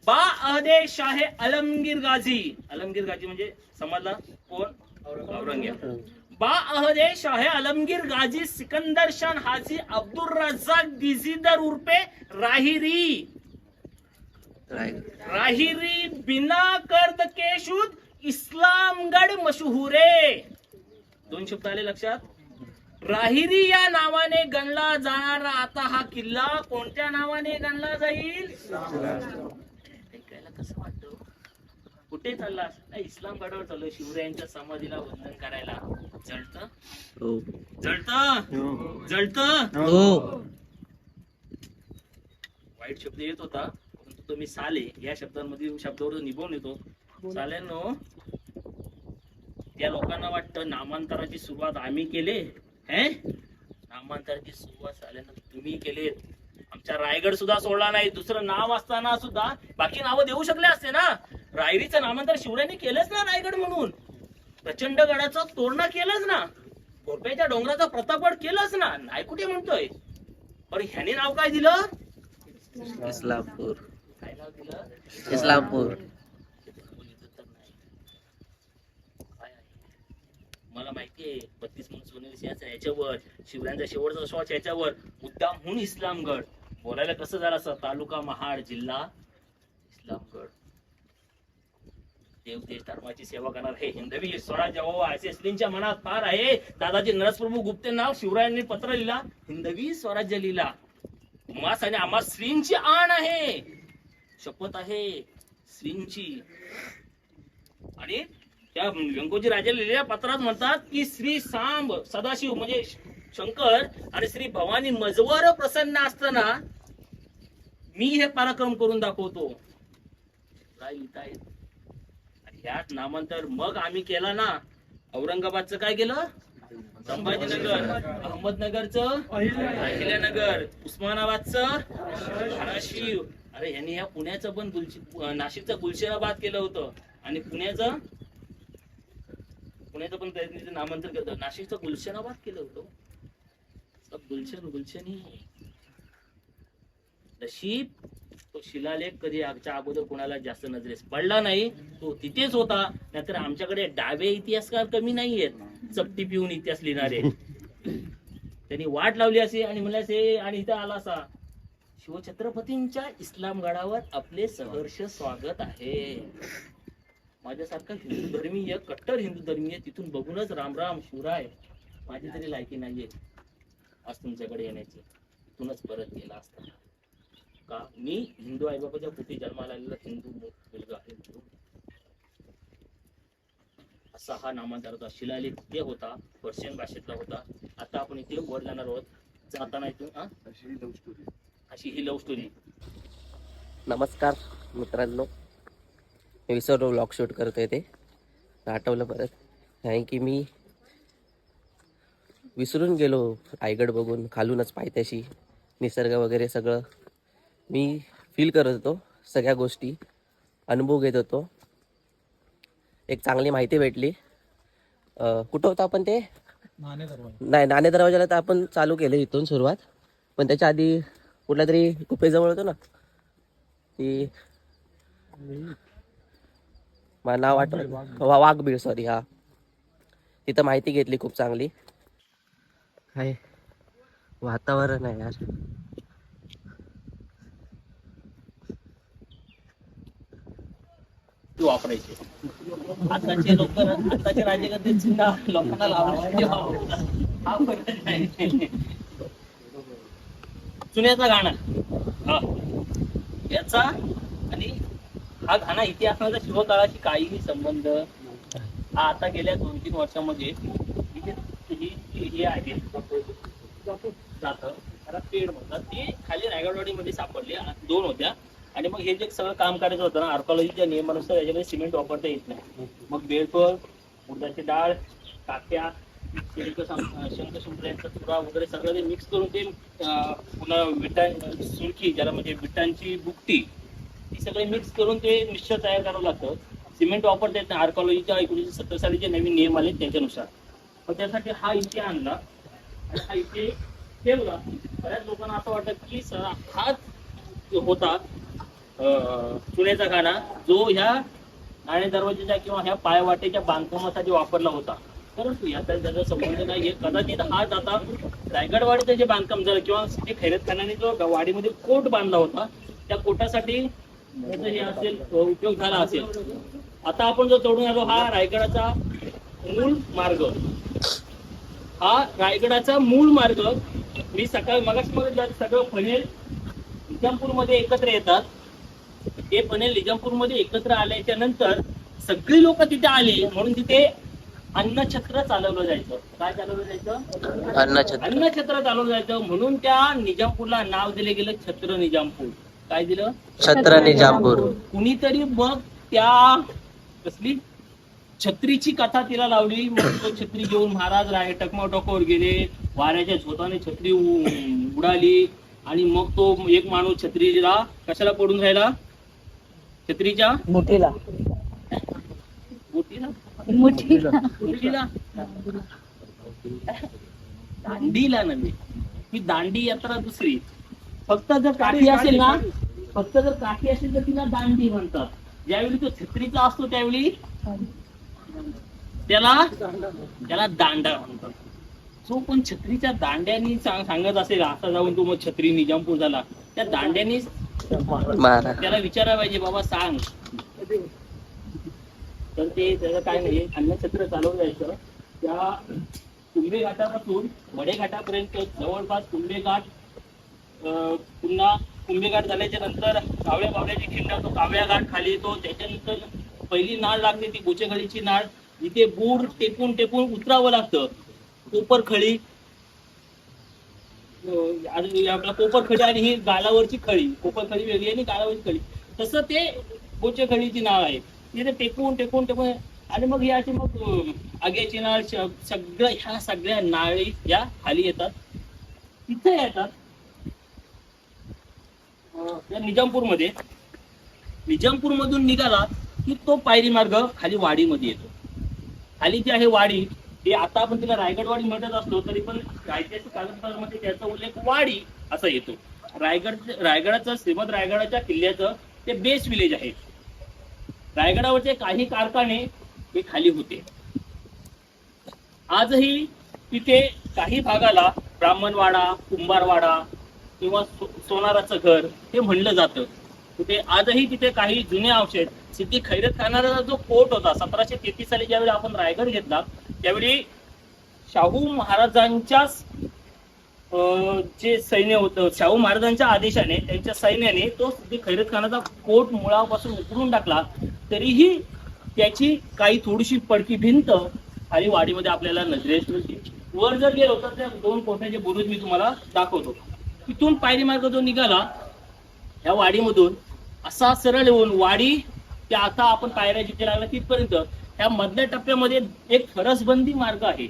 बा अहदे शाहे अलमगीर गाझी. अलमगीर गाझी म्हणजे समजला कोण? औरंगजेब. बा अहदे शाहे अलमगीर गाझी सिकंदर शान हाजी अब्दुल रज्जाक दिजीदर उर्फे राहिरी. राहिरी बिना कर्द केशुद इस्लामगड मशहूरे. 2 शब्द आले लक्षात. राहिरी या नावाने गणला जाणारा आता हा किल्ला कोणत्या नावाने गणला जाईल? ऐकायला कसं वाटतं? कुठे चाललास? इस्लामगडावर चाललो, शिवरायांच्या समाधीला वंदन करायला. जळतं? जळतं? जळतं? वाईट शब्द येत होता, परंतु तुम्ही साले या शब्दांमध्ये शब्दावर निभावून येतो. साल्यांनो, त्या लोकांना वाटतं नामांतराची सुरुवात आम्ही केले. नामांतराची सुरुवात झाल्यानंतर तुम्ही केलेत. आमच्या रायगड सुद्धा सोडला नाही. दुसरं नाव असताना सुद्धा बाकी नावं देऊ शकले असते ना. रायरीचं नामांतर शिवरायांनी केलंच ना रायगड म्हणून. प्रचंड गडाचा तोरणा केलंच ना. गोरप्याच्या डोंगराचा प्रतापगड केलंच ना. नाही कुठे म्हणतोय. पण ह्याने नाव काय दिलं? इस्लामपूर. काय नाव दिलं? इस्लामपूर. मला माहितीये 32 म्हणून सोनेरी सिंहाचा याच्यावर, शिवरायांचा शेवटचा श्वास याच्यावर, मुद्दामहून इस्लामगड. बोलायला कसं झालं असं? तालुका महाड, जिल्हा इस्लामगड. देव देश धर्माची सेवा करणार हे हिंदवी स्वराज्य असे असलींच्या मनात फार आहे. दादाजी नरसप्रभू गुप्ते नाव शिवरायांनी पत्र लिहिला, हिंदवी स्वराज्य लिहिला. मास आणि आम्हा श्रींची आण आहे, शपथ आहे श्रींची. आणि त्या व्यंकोजी राजाला लिहिलेल्या पत्रात म्हणतात की श्री सांब सदाशिव म्हणजे शंकर आणि श्री भवानी मजवर प्रसन्न असताना मी हे पराक्रम करून दाखवतो. आणि ह्यात नामांतर मग आम्ही केला ना. औरंगाबादचं काय केलं? संभाजीनगर. अहमदनगरचं अहिल्यानगर. उस्मानाबादचं धाराशिव. अरे ह्यांनी ह्या पुण्याचं पण नाशिकचं गुलशनाबाद केलं होतं. आणि पुण्याचं पण त्याचं नामांतर केलं. नाशिकचं गुलशनाबाद केलं होतं. गुलशनी नशीब तो शिलालेख कधी आमच्या अगोदर कोणाला जास्त नजरेस पडला नाही. तो तिथेच होता. नाहीतर आमच्याकडे डावे इतिहासकार कमी नाहीयेत चपटी पिऊन इतिहास लिहिणारे. त्यांनी वाट लावली असे आणि म्हणले असे आणि इथं आला असा. शिवछत्रपतींच्या इस्लामगडावर आपले सहर्ष स्वागत आहे. माझ्यासारखा हिंदू धर्मीय, कट्टर हिंदू धर्मीय तिथून बघूनच रामराम शिवराय माझी तरी लायकी नाहीये आज तुमच्याकडे येण्याची. तिथूनच परत गेला असता. का मी हिंदू आईबापाच्या पोटी जन्माला आलेला हिंदू मुलगा आहे. असा हा नामांतराचा शिलालेख ते होता. पर्शियन भाषेतला होता. आता आपण इथे वर जाणार आहोत. जाताना इथून अशी ही लव्ह स्टोरी. नमस्कार मित्रांनो, मी विसरलो व्लॉग शूट करतोय ते आठवलं परत. कारण की मी विसरून गेलो रायगड बघून. खालूनच पायथ्याशी निसर्ग वगैरे सगळं मी फील करत होतो. सगळ्या गोष्टी अनुभव घेत होतो. एक चांगली माहिती भेटली. कुठं होतं आपण ते? नाही, नाणे दरवाजाला तर आपण चालू केलं इथून सुरुवात. पण त्याच्या आधी कुठल्या तरी कुपेजवळ होतं ना, ती मला नाव आठवत, वाघबीळ, सॉरी. हा, तिथं माहिती घेतली खूप चांगली. काय वातावरण आहे यार. वापरायचे आताचे लोक, आताचे राज्यकर्ते लोकांना लावण्यासाठी चुन्याचा घाणा हा याचा आणि हा घाणा इतिहासाचा शिवकाळाशी काहीही संबंध. हा आता गेल्या 2-3 वर्षामध्ये हे आहे जातं त्याला पेड म्हणतात. ते खाली रायगडवाडीमध्ये सापडले 2 होत्या. आणि मग हे जे सगळं काम करायचं होतं ना, आर्कॉलॉजीच्या नियमानुसार याच्यामध्ये सिमेंट वापरता येत नाही. मग बेळफळ, उडदाची डाळ, काट्या शंखशिंपल्यांचा चुरा वगैरे सगळं ते मिक्स करून ते पुन्हा विटा सुरखी ज्याला म्हणजे विटांची बुकटी ती सगळे मिक्स करून ते मिक्सचर तयार करावं लागतं. सिमेंट वापरता येत नाही. आर्कॉलॉजीच्या 1970 साली जे नवीन नियम आले त्याच्यानुसार. मग त्यासाठी हा इथे आणला आणि हा इथे ठेवला. बऱ्याच लोकांना असं वाटतं की हाच जो होता चुन्याचा खाना जो ह्या नाणे दरवाजाच्या किंवा ह्या पायवाटेच्या बांधकामासाठी वापरला होता. परंतु याचा त्याचा संबंध नाही. कदाचित हाच आता रायगडवाडीचं जे बांधकाम झालं किंवा खैरत खानाने जो वाडीमध्ये कोट बांधला होता त्या कोटासाठी त्याचा हे असेल उपयोग झाला असेल. आता आपण जो तोडून आलो हा रायगडाचा मूळ मार्ग. हा रायगडाचा मूळ मार्ग. मी मगाशी सगळं पनेल निजामपूरमध्ये एकत्र येतात. ते पनेल निजामपूरमध्ये एकत्र आल्याच्या नंतर सगळी लोक तिथे आली म्हणून तिथे अन्नछत्र चालवलं जायचं. काय चालवलं जायचं? अन्नछत्र चालवलं जायचं. म्हणून त्या निजामपूरला नाव दिले गेलं छत्र निजामपूर. काय दिलं? छत्र निजामपूर. कुणीतरी मग त्या कसली छत्रीची कथा तिला लावली. मग तो छत्री घेऊन महाराज टकमाटोकावर गेले. वाऱ्याच्या झोताने छत्री उडाली आणि मग तो एक माणूस छत्रीला कशाला पडून राहिला? छत्रीच्या मुठीला दांडीला नव्हे. ही दांडी यात्रा दुसरी. फक्त जर काठी असेल ना, फक्त जर काठी असेल तर तिला दांडी म्हणतात. ज्यावेळी तो छत्रीचा असतो त्यावेळी त्याला दांडा म्हणतात. जो पण छत्रीच्या दांड्यांनी सांगत असेल आता जाऊन तो मग छत्री निजामपूर झाला, त्या दांड्यांनी त्याला विचारायला पाहिजे बाबा सांग. तर ते त्याचं काय नाही. अन्नछत्र चालवलं जायचं. त्या कुंभे घाटापासून वडे घाटापर्यंत जवळपास कुंभे घाट पुन्हा कुंभे घाट झाल्याच्या नंतर कावळ्या बावळ्याची खिंडा तो कावळ्या घाट खाली येतो. त्याच्यानंतर पहिली नाळ लागते ती गोचेखळीची नाळ. इथे बूर टेकून टेकून उतरावं लागतं. कोपरखळी आपला कोपरखळी आणि ही गालावरची खळी. कोपरखळी वेगळी आणि गालावरची खळी. तसं ते गोचेखळीची नाळ आहे. तिथे टेकून टेकून टेकून आणि मग याची मग आग्याची नाळ ह्या सगळ्या नाळी या खाली येतात. तिथे येतात या निजामपूरमध्ये. निजामपूर मधून निघाला की तो पायरी मार्ग खाली वाडीमध्ये येतो. खाली जी आहे वाडी ते आता आपण तिला रायगडवाडी म्हणत असलो तरी पण ऐतिहासिक कागदपत्रांमध्ये त्याचा उल्लेख वाडी असा येतो. रायगडाचं श्रीमद रायगडाच्या किल्ल्याचं ते बेस विलेज आहे. रायगडावरचे काही कारखाने हे खाली होते. आजही तिथे काही भागाला ब्राह्मणवाडा, कुंभारवाडा किंवा सोनाराचं घर हे म्हणलं जातं. तिथे आजही तिथे काही जुने अवशेष. सिद्धी खैरत खानाचा जो कोट होता 1733 साली ज्यावेळी आपण रायगड घेतला त्यावेळी शाहू महाराजांच्या जे सैन्य होतं, शाहू महाराजांच्या आदेशाने त्यांच्या सैन्याने तो सिद्धी खैरत खानाचा कोट मुळापासून उकरून टाकला. तरीही त्याची काही थोडीशी पडकी भिंत खाली वाडीमध्ये आपल्याला नजरेस मिळते. वर जर गेलो तर त्या 2 कोठ्याचे बुरुज मी तुम्हाला दाखवतो. तिथून पायरी मार्ग जो निघाला ह्या वाडीमधून असा सरळ येऊन वाडी ते आता आपण पायऱ्या जिथे लागला तिथपर्यंत ह्या मधल्या टप्प्यामध्ये एक फरसबंदी मार्ग आहे.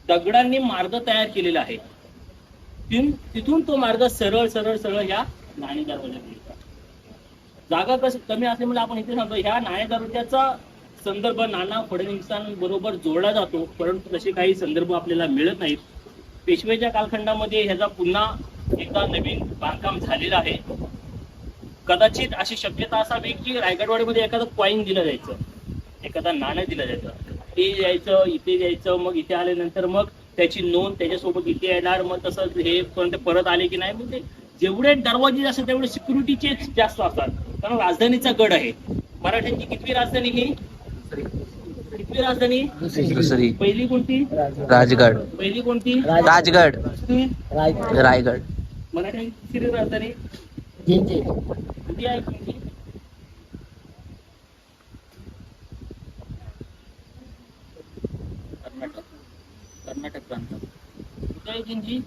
दगडांनी मार्ग तयार केलेला आहे. तिथून तो मार्ग सरळ सरळ सरळ ह्या नाणे दरवाजाकडे. जागा कमी असल्यामुळे आपण इथे सांगतो ह्या नाणे दरवाजाचा संदर्भ नाना फडणवीसांबरोबर जोडला जातो. परंतु तसे काही संदर्भ आपल्याला मिळत नाहीत. पेशवेच्या कालखंडामध्ये ह्याचा पुन्हा एकदा नवीन बांधकाम झालेलं आहे. कदाचित अशी शक्यता असावी की रायगडवाडीमध्ये एखादं कॉईन दिलं जायचं, एखादा नाणं दिलं जायचं. ते यायचं इथे यायचं, मग इथे आल्यानंतर मग त्याची नोंद त्याच्यासोबत इथे येणार. मग तसं हे परत आले की नाही. म्हणजे जेवढे दरवाजे असतात तेवढे सिक्युरिटीचे जास्त असतात. कारण राजधानीचा गड आहे. मराठ्यांची कितवी राजधानी ही? कितवी राजधानी? दुसरी. पहिली कोणती? राजगड. पहिली कोणती? राजगड. रायगड. मराठ्यांची तिसरी राजधानी किती आहे? कर्नाटक प्रांतात कुठे आहे जिंजी?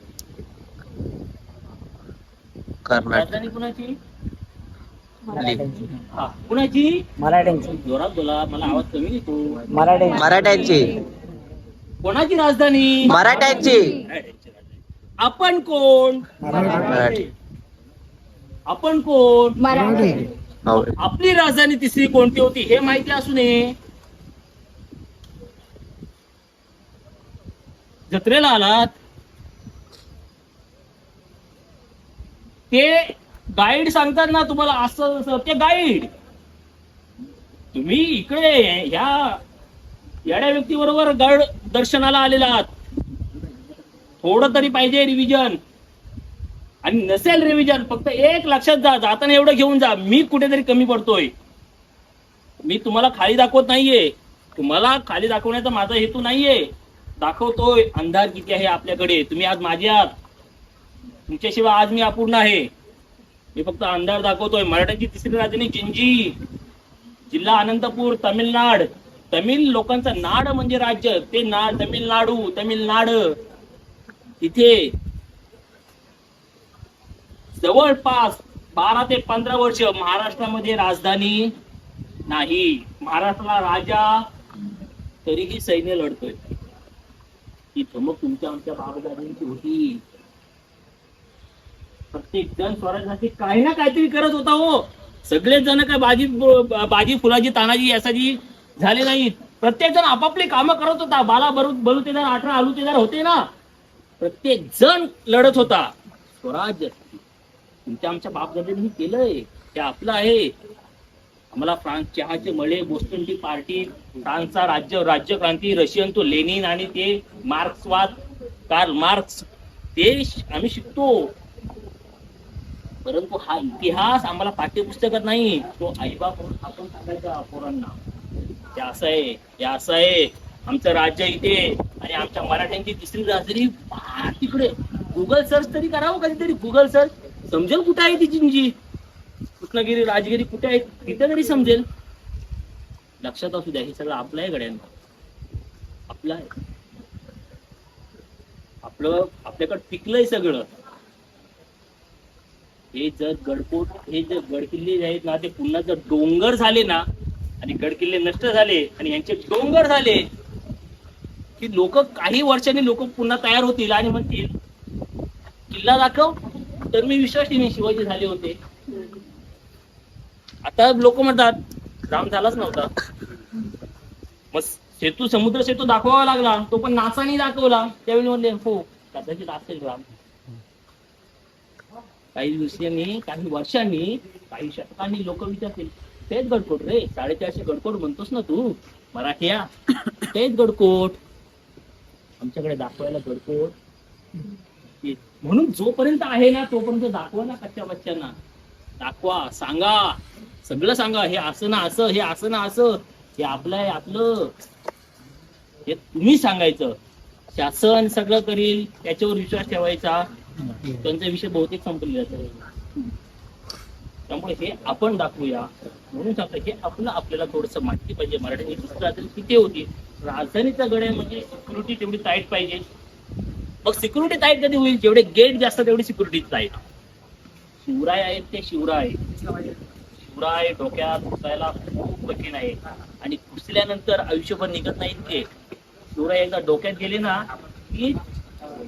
कर्नाटक. राजधानी कुणाची? हा कुणाची? मराठ्यांची. जोरात बोला, मला आवाज कमी येतो. मराठ्यांची. कोणाची राजधानी? मराठ्यांची. मराठ्यांची राजधानी. आपण कोण? मराठी. आपण कोण? मराठी. हो. आपली राजधानी तिसरी कोणती होती हे माहिती असू नये. जत्रेला आलात, ते गाईड सांगतात ना तुम्हाला असं असं, ते गाईड. तुम्ही इकडे ह्या येड्या व्यक्ती बरोबर गड दर्शनाला आलेला आहात. थोडं तरी पाहिजे रिव्हिजन. आणि नसेल रिव्हिजन, फक्त एक लक्षात जा, जाताना एवढं घेऊन जा, मी कुठेतरी कमी पडतोय. मी तुम्हाला खाली दाखवत नाहीये, तुम्हाला खाली दाखवण्याचा माझा हेतू नाहीये. दाखवतोय अंधार किती आहे आपल्याकडे. तुम्ही आज माझे आहात, तुमच्याशिवाय आज मी अपूर्ण आहे. मी फक्त अंधार दाखवतोय. मराठ्यांची तिसरी राजधानी जिंजी, जिल्हा अनंतपूर, तमिळनाड. तमिळ लोकांचं नाड म्हणजे राज्य, ते नाड तमिळनाडू, तमिळनाड. इथे जवळपास 12 ते 15 वर्ष महाराष्ट्रामध्ये राजधानी नाही. महाराष्ट्राला राजा, तरीही सैन्य लढतोय. ही धमक तुमच्या आमच्या बाबादादांची होती. प्रत्येक जण स्वराज्यासाठी काही ना काहीतरी करत होता हो. सगळेच जण काय बाजी फुलाजी तानाजी यासाजी झाले नाहीत. प्रत्येक जण आपापली कामं करत होता. बाला बलुतेदार 18 आलुतेदार होते ना, प्रत्येक जण लढत होता. स्वराज्य तुमच्या आमच्या बापदादांनी केलंय, ते आपलं आहे. आम्हाला फ्रान्स चहाचे मळे, बोस्टन टी पार्टी, फ्रान्सचा राज्यक्रांती, रशियन तो लेनिन आणि ते मार्क्सवाद, कार्ल मार्क्स, ते आम्ही शिकतो. परंतु हा इतिहास आम्हाला पाठ्यपुस्तकात नाही, तो आईबाप म्हणून आपण सांगायचा पोरांना. ते असं आहे, हे असं आहे, आमचं राज्य इथे आणि आमच्या मराठ्यांची तिसरी राजधानी तिकडे. गुगल सर्च तरी करावं कधीतरी, गुगल सर्च समजेल कुठे आहे ती जिंजी, कृष्णगिरी, राजगिरी कुठे आहे, तिथे तरी समजेल. लक्षात असू द्या, हे सगळं आपलं आहे गड्यांना, आपलं आहे. आपल्याकडे पिकलंय सगळं. हे जर गडकोट, हे जर गडकिल्ले आहेत ना, ते पुन्हा जर डोंगर झाले ना आणि गडकिल्ले नष्ट झाले आणि यांचे डोंगर झाले की लोक काही वर्षांनी लोक पुन्हा तयार होतील आणि म्हणतील किल्ला दाखव, तर मी विश्वास ठेवीन शिवाजी झाले होते. आता लोक म्हणतात राम झालाच नव्हता, मग समुद्र सेतू दाखवावा लागला, तो पण नासानी दाखवला. त्यावेळी म्हणले हो कदाचित असेल राम. काही दिवसांनी, काही वर्षांनी, काही शतकांनी लोक विचारतील तेच गडकोट रे, 450 गडकोट म्हणतोस ना तू मराठ्या, तेच गडकोट. आमच्याकडे दाखवायला गडकोट. म्हणून जोपर्यंत आहे ना तोपर्यंत दाखवा ना कच्च्या बच्च्यांना. दाखवा, सांगा, सगळं सांगा. हे असं ना असं, हे असं ना असं, हे आपलं आहे, आपलं. हे तुम्ही सांगायचं. शासन सगळं करील, त्याच्यावर विश्वास ठेवायचा. त्यांचा विषय बहुतेक संपलेला आहे. त्यामुळे हे आपण दाखवूया. म्हणून सांगतो हे आपल्याला थोडस माहिती पाहिजे. मराठी राजधानी किती होती, राजधानीचा गड्या म्हणजे सिक्युरिटी तेवढी टाईट पाहिजे. मग सिक्युरिटी टाईट कधी होईल, जेवढे गेट जास्त तेवढी सिक्युरिटी टाईट. शिवराय आहेत ते शिवराय डोक्यात घुसायला खूप कठीण आहे आणि घुसल्यानंतर आयुष्यभर निघत नाहीत ते. शिवराय एकदा डोक्यात गेले ना की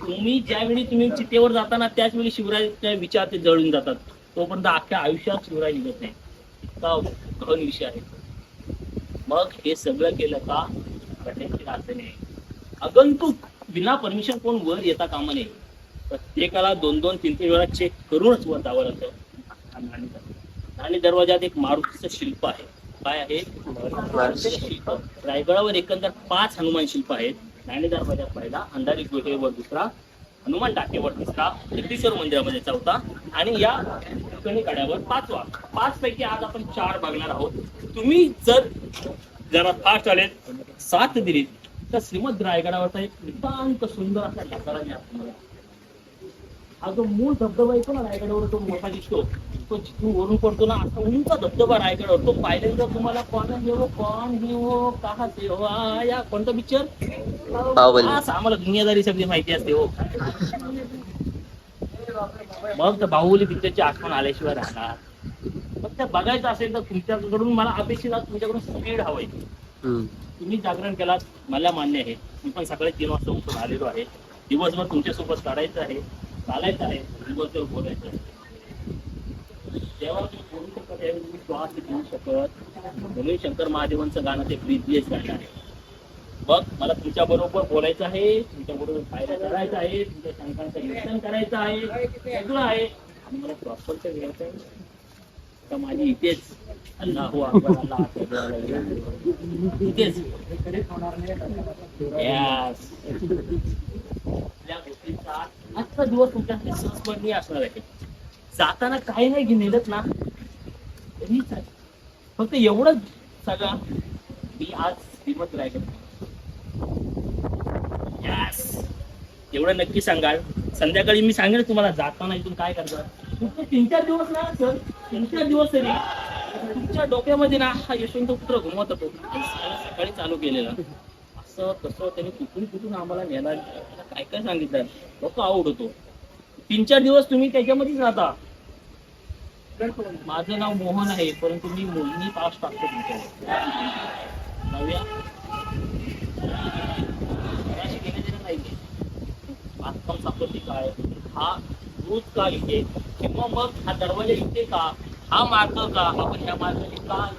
तुम्ही ज्यावेळी तुम्ही चितेवर जाताना त्याच वेळी शिवरायच्या विचार ते जळून जातात. तोपर्यंत अख्ख्या आयुष्यात शिवराय निघत नाही. इतका गहन विषय आहे. मग हे सगळं केलं का मराठ्यांची राजधानी आहे. आगंतुक बिना परमिशन कोण वर येता कामा नये. प्रत्येकाला 2-2, 3-3 वेळा चेक करूनच वर जावं लागतं. आणि दरवाजात एक मारुतीचं शिल्प आहे. काय आहे? मारुतीचं शिल्प. रायगडावर एकंदर 5 हनुमान शिल्प आहेत. नाणे दरवाजात पहिला, अंधारी गुहेवर दुसरा, हनुमान टाकेवर तिसरा, सिद्धेश्वर मंदिरामध्ये चौथा आणि या कड्यावर 5वा. 5 पैकी आज आपण 4 बघणार आहोत. तुम्ही जर जरा फास्ट आले, 7 दिलीत तर श्रीमद रायगडावरचा एक नितांत सुंदर असा ढाकारा मी तुम्हाला. हा जो मूळ धबधबा येतो ना रायगडावर, तो मोठा दिसतो, तो जिथून वरून पडतो ना असा उंच धबधबा रायगडावर. तो पाहिल्यानंतर तुम्हाला कौन ही हो कहा से हो आया, कोणता पिक्चर, आम्हाला दुनियादारी सगळी माहिती असते हो. मग तर बाहुबली पिक्चरची आठवण आल्याशिवाय राहणार. मग त्या बघायचं असेल तर तुमच्याकडून मला अपेक्षित तुमच्याकडून स्पीड हवंय. तुम्ही जागरण केलात मला मान्य आहे, मी पण सकाळी 3 वाजता उठून आलेलो आहे. दिवसभर तुमच्यासोबत काढायचं आहे, चालायचं आहे, दिवसभर बोलायचं आहे. जेव्हा तुम्ही बोलू शकत त्यावेळी तुम्ही श्वास घेऊ शकत. म्हणून शंकर महादेवांचं गाणं ते ब्रीथलेस गाणं आहे. मग मला तुमच्या बरोबर बोलायचं आहे, तुमच्या बरोबर फायदा करायचा आहे, तुमच्या शंकांचं निरसन करायचं आहे, सगळं आहे. आणि मला प्रॉपरचं घ्यायचं आहे का माझी इथेच अल्लाहू अकबर, अल्लाह अकबर, इथेच Yes. या गोष्टीचा आजचा दिवस तुमच्यासाठी संस्मरणीय असणार आहे. जाताना काही नाही घेऊन नेलत ना तरी चालेल. फक्त एवढंच सगळं मी आज श्रीमत रायगड. यस, एवढं नक्की सांगाल. संध्याकाळी मी सांगेन तुम्हाला जाताना इथून काय करतात. फक्त 3-4 दिवस ना सर, 3-4 दिवस तरी तुमच्या डोक्यामध्ये ना हा यशवंत पुत्र घुमवत होतो. सकाळी चालू केलेला असं तसं त्यांनी कुठून आम्हाला नेला, काय काय सांगितलं, लोक आवडतो. 3-4 दिवस तुम्ही त्याच्यामध्येच राहता. माझं नाव मोहन आहे, परंतु मी मोहिनी पास टाकतो तुमच्या नव्या नाही. बांधकाम सापडते काय, हा रूज का इथे, किंवा मग हा दरवाजा इथे का, हा मार्ग का, आपण ह्या मार्गाने का